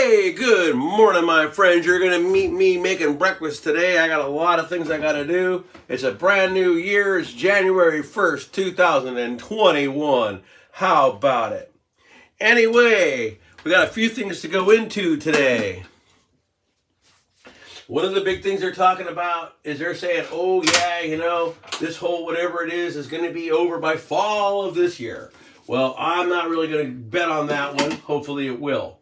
Hey, good morning, my friends. You're going to meet me making breakfast today. I got a lot of things I got to do. It's a brand new year. It's January 1st, 2021. How about it? Anyway, we got a few things to go into today. One of the big things they're talking about is they're saying, oh, yeah, this whole whatever it is going to be over by fall of this year. Well, I'm not really going to bet on that one. Hopefully it will.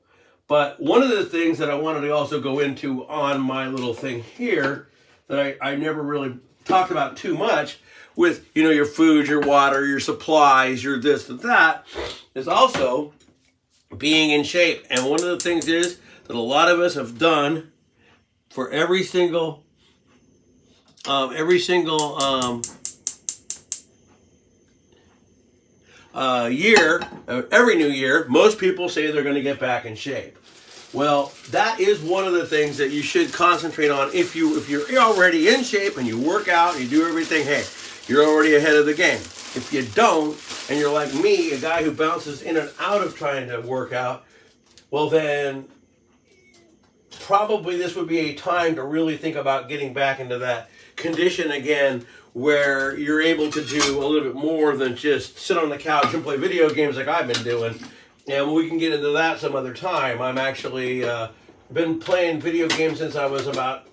But one of the things that I wanted to also go into on my little thing here that I never really talked about too much with, your food, your water, your supplies, your this and that, is also being in shape. And one of the things is that a lot of us have done for every single year, every new year, most people say they're going to get back in shape. Well, that is one of the things that you should concentrate on. If you're already in shape and you work out and you do everything, hey, you're already ahead of the game. If you don't, and you're like me, a guy who bounces in and out of trying to work out, well then, probably this would be a time to really think about getting back into that condition again where you're able to do a little bit more than just sit on the couch and play video games like I've been doing. And we can get into that some other time. I'm actually been playing video games since I was about,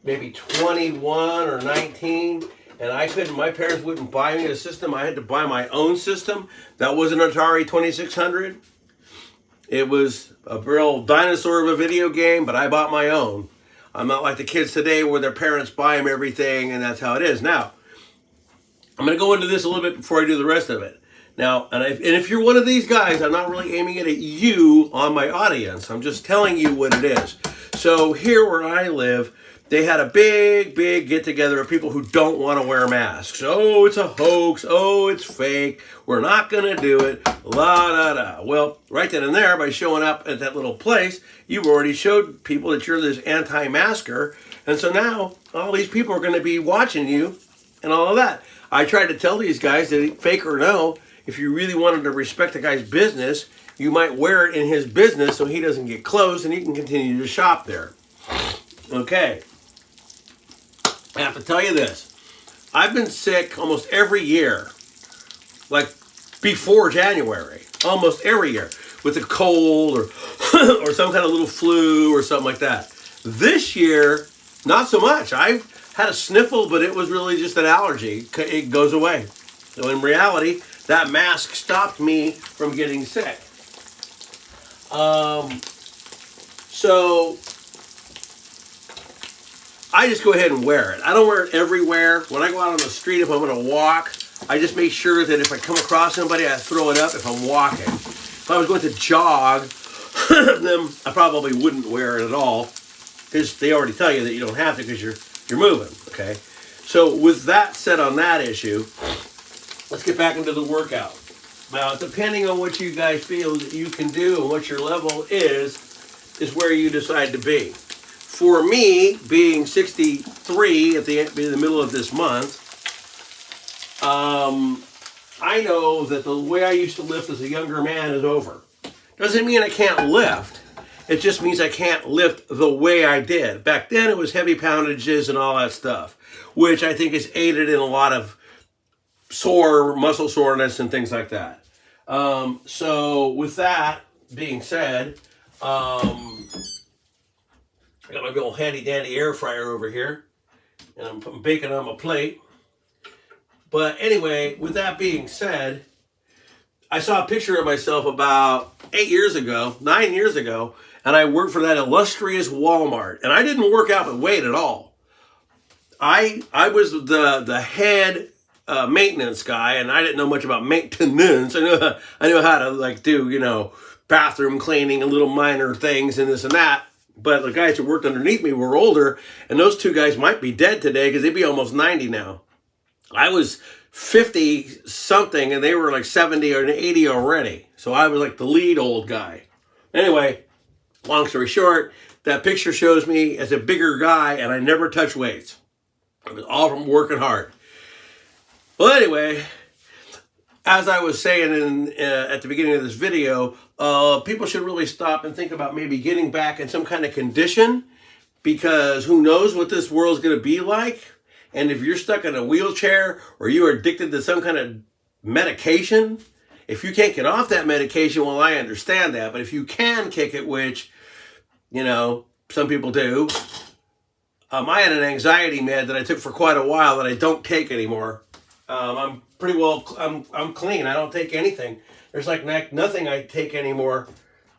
maybe 21 or 19. And my parents wouldn't buy me a system. I had to buy my own system. That was an Atari 2600. It was a real dinosaur of a video game, but I bought my own. I'm not like the kids today where their parents buy them everything, and that's how it is. Now, I'm going to go into this a little bit before I do the rest of it. Now, and if you're one of these guys, I'm not really aiming it at you on my audience. I'm just telling you what it is. So here where I live, they had a big get-together of people who don't want to wear masks. Oh, it's a hoax. Oh, it's fake. We're not going to do it. La, da, da. Well, right then and there, by showing up at that little place, you've already showed people that you're this anti-masker. And so now, all these people are going to be watching you and all of that. I tried to tell these guys that, fake or no, if you really wanted to respect the guy's business, you might wear it in his business so he doesn't get closed and he can continue to shop there. Okay. I have to tell you this. I've been sick almost every year, like before January, almost every year, with a cold or or some kind of little flu or something like that. This year, not so much. I've had a sniffle, but it was really just an allergy. It goes away. So in reality, that mask stopped me from getting sick. So I just go ahead and wear it. I don't wear it everywhere. When I go out on the street, if I'm going to walk, I just make sure that if I come across somebody, I throw it up if I'm walking. If I was going to jog, then I probably wouldn't wear it at all because they already tell you that you don't have to because you're moving, okay? So with that said on that issue, let's get back into the workout. Now, depending on what you guys feel that you can do and what your level is where you decide to be. For me, being 63 in the middle of this month, I know that the way I used to lift as a younger man is over. Doesn't mean I can't lift. It just means I can't lift the way I did. Back then, it was heavy poundages and all that stuff, which I think is aided in a lot of muscle soreness and things like that. So with that being said, I got my big old handy dandy air fryer over here and I'm putting bacon on my plate. But anyway, with that being said, I saw a picture of myself about 9 years ago, and I worked for that illustrious Walmart. And I didn't work out with weight at all. I was the head maintenance guy, and I didn't know much about maintenance. I knew how to do bathroom cleaning and little minor things and this and that. But the guys who worked underneath me were older, and those two guys might be dead today because they'd be almost 90 now. I was 50 something, and they were like 70 or 80 already. So I was like the lead old guy. Anyway, long story short, that picture shows me as a bigger guy, and I never touched weights. It was all from working hard. Well, anyway, as I was saying at the beginning of this video, people should really stop and think about maybe getting back in some kind of condition, because who knows what this world's going to be like. And if you're stuck in a wheelchair or you are addicted to some kind of medication, if you can't get off that medication, well, I understand that. But if you can kick it, which, you know, some people do. I had an anxiety med that I took for quite a while that I don't take anymore. I'm pretty well, I'm clean. I don't take anything. There's like nothing I take anymore.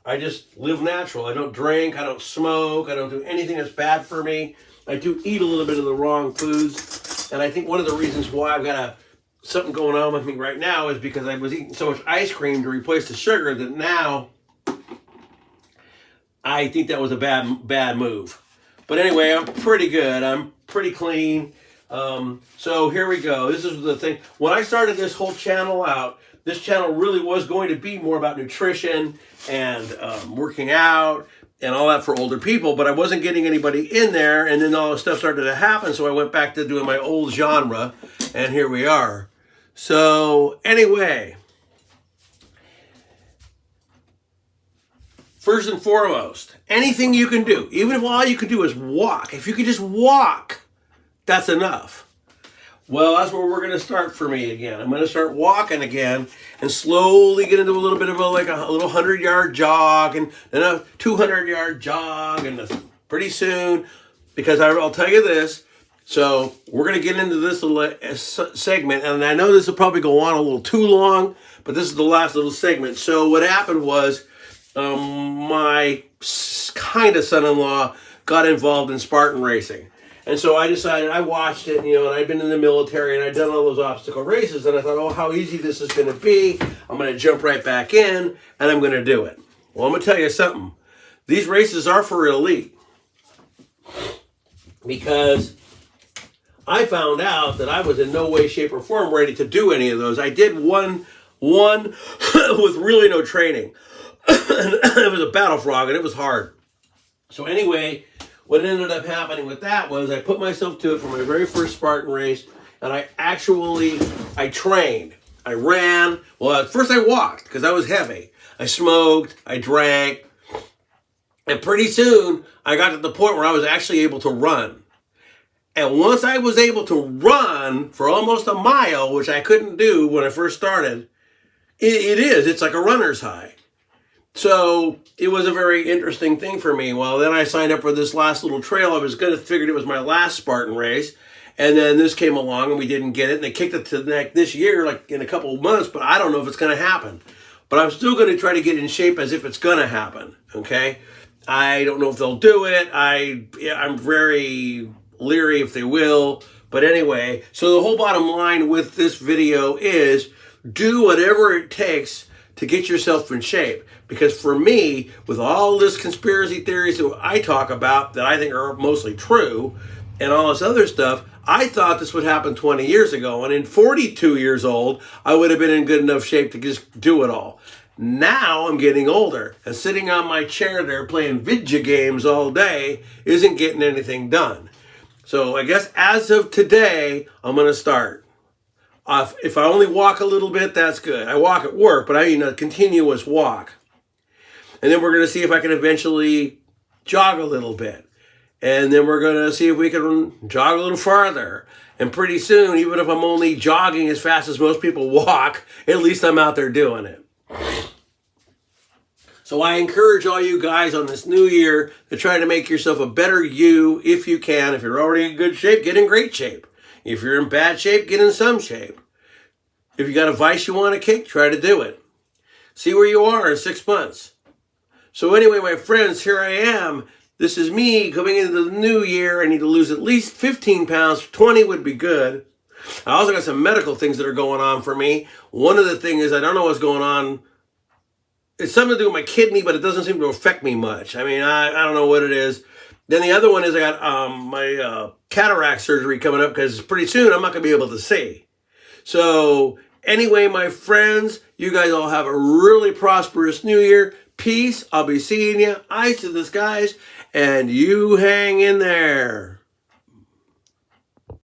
I just live natural. I don't drink. I don't smoke. I don't do anything that's bad for me. I do eat a little bit of the wrong foods. And I think one of the reasons why I've got something going on with me right now is because I was eating so much ice cream to replace the sugar that now I think that was a bad move. But anyway, I'm pretty good. I'm pretty clean. So here we go. This is the thing. When I started this whole channel out, this channel really was going to be more about nutrition and working out and all that for older people, but I wasn't getting anybody in there, and then all this stuff started to happen, so I went back to doing my old genre, and here we are. So anyway, first and foremost, anything you can do, even if all you can do is walk, if you could just walk, that's enough. Well, that's where we're going to start for me again. I'm going to start walking again and slowly get into a little bit of a little 100-yard jog and then a 200-yard jog, and pretty soon, because I'll tell you this, so we're going to get into this little segment, and I know this will probably go on a little too long, but this is the last little segment. So what happened was my kind of son-in-law got involved in Spartan racing. And so I decided, I watched it, and I'd been in the military, and I'd done all those obstacle races, and I thought, oh, how easy this is going to be. I'm going to jump right back in, and I'm going to do it. Well, I'm going to tell you something. These races are for elite. Because I found out that I was in no way, shape, or form ready to do any of those. I did one with really no training. It was a battle frog, and it was hard. So anyway, what ended up happening with that was I put myself to it for my very first Spartan race, and I trained. I ran. Well, at first I walked because I was heavy. I smoked. I drank. And pretty soon, I got to the point where I was actually able to run. And once I was able to run for almost a mile, which I couldn't do when I first started, it's like a runner's high. So it was a very interesting thing for me. Well, then I signed up for this last little trail. I was going to figure it was my last Spartan race. And then this came along and we didn't get it. And they kicked it to this year, like in a couple of months. But I don't know if it's going to happen. But I'm still going to try to get in shape as if it's going to happen. Okay? I don't know if they'll do it. I'm very leery if they will. But anyway, so the whole bottom line with this video is do whatever it takes to get yourself in shape. Because for me, with all this conspiracy theories that I talk about that I think are mostly true and all this other stuff, I thought this would happen 20 years ago. And in 42 years old, I would have been in good enough shape to just do it all. Now I'm getting older, and sitting on my chair there playing video games all day isn't getting anything done. So I guess as of today, I'm going to start. If I only walk a little bit, that's good. I walk at work, but I mean a continuous walk. And then we're going to see if I can eventually jog a little bit. And then we're going to see if we can jog a little farther. And pretty soon, even if I'm only jogging as fast as most people walk, at least I'm out there doing it. So I encourage all you guys on this new year to try to make yourself a better you if you can. If you're already in good shape, get in great shape. If you're in bad shape, get in some shape. If you got a vice you want to kick, try to do it. See where you are in 6 months. So anyway, my friends, here I am. This is me coming into the new year. I need to lose at least 15 pounds. 20 would be good. I also got some medical things that are going on for me. One of the things is I don't know what's going on. It's something to do with my kidney, but it doesn't seem to affect me much. I mean, I don't know what it is. Then the other one is I got my cataract surgery coming up because pretty soon I'm not going to be able to see. So anyway, my friends, you guys all have a really prosperous new year. Peace. I'll be seeing you. Eyes to the skies. And you hang in there.